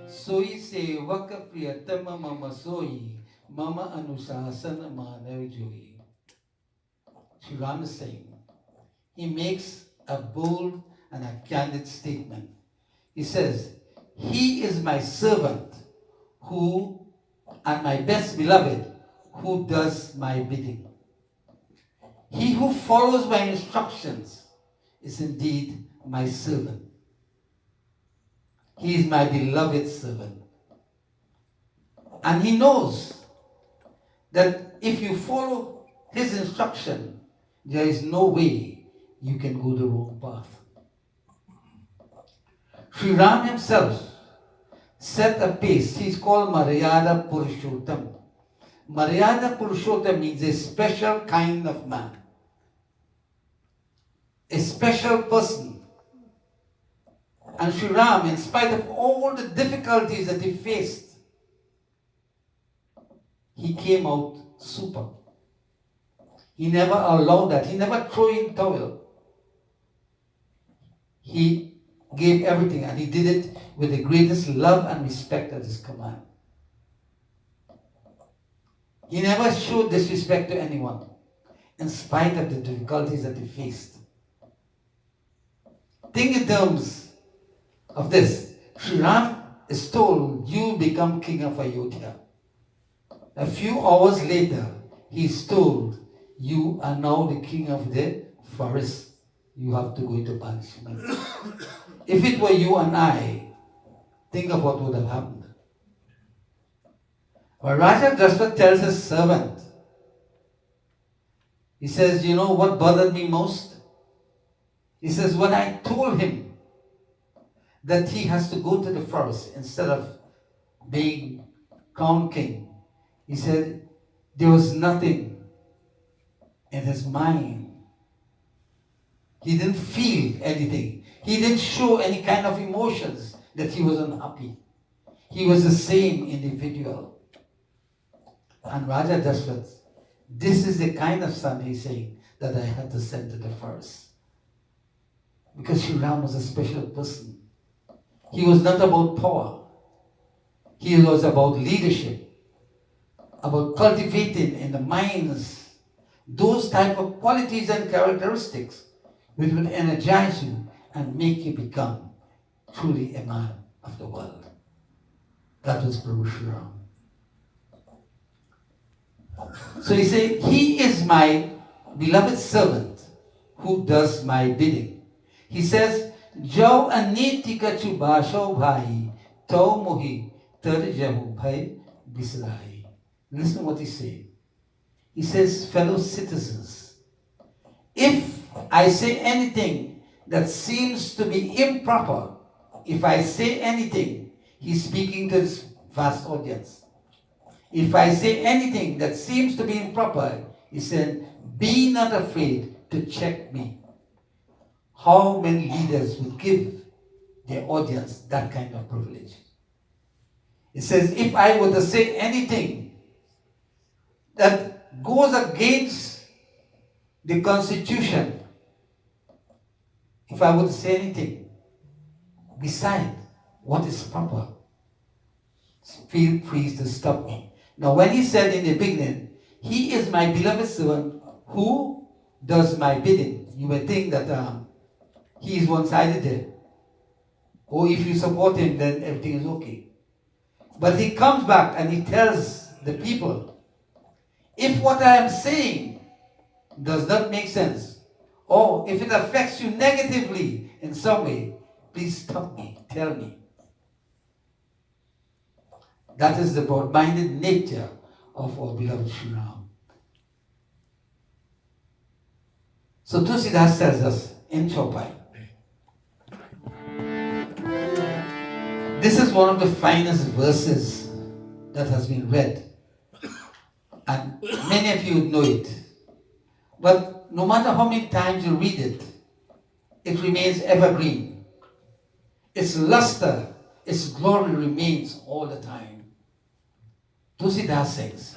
Soi sevak priyatama mama soi, mama anusasana manav joi. Sri Ram is saying, he makes a bold and a candid statement. He says, he is my servant who, and my best beloved, who does my bidding. He who follows my instructions is indeed my servant. He is my beloved servant. And he knows that if you follow his instruction, there is no way you can go the wrong path. Sri Ram himself set a pace. He's called Maryada Purushottam. Maryada Purushottam means a special kind of man, a special person. And Sri Ram, in spite of all the difficulties that he faced, he came out super. He never allowed that. He never threw in towel. He gave everything, and he did it with the greatest love and respect at his command. He never showed disrespect to anyone, in spite of the difficulties that he faced. Think in terms of this. Sri Ram is told, you become king of Ayodhya. A few hours later, he is told, you are now the king of the forest. You have to go into punishment. If it were you and I, think of what would have happened. But Raja Dasratha tells his servant, he says, you know what bothered me most? He says, when I told him that he has to go to the forest instead of being crowned king, he said there was nothing in his mind. He didn't feel anything. He didn't show any kind of emotions that he was unhappy. He was the same individual. And Raja Dasratha, this is the kind of son he's saying that I had to send to the forest. Because Sri Ram was a special person. He was not about power. He was about leadership, about cultivating in the minds those type of qualities and characteristics which will energize you and make you become truly a man of the world. That was Prabhu Sri Ram. So he said, he is my beloved servant who does my bidding. He says, Jo aniti kachu basho bhai, to mohi tarjahu bhai bisrai. Listen to what he says. He says, fellow citizens, if I say anything that seems to be improper, if I say anything, he's speaking to this vast audience. If I say anything that seems to be improper, he said, be not afraid to check me. How many leaders would give their audience that kind of privilege? It says, if I were to say anything that goes against the Constitution, if I were to say anything beside what is proper, feel free to stop me. Now, when he said in the beginning, he is my beloved servant who does my bidding, you may think that he is one-sided there. Or if you support him, then everything is okay. But he comes back and he tells the people, if what I am saying does not make sense, or if it affects you negatively in some way, please stop me, tell me. That is the broad-minded nature of our beloved Sri Ram. So Tulsidas tells us in Chaupai, this is one of the finest verses that has been read. And many of you know it. But no matter how many times you read it, it remains evergreen. Its luster, its glory remains all the time. Tulsidas says,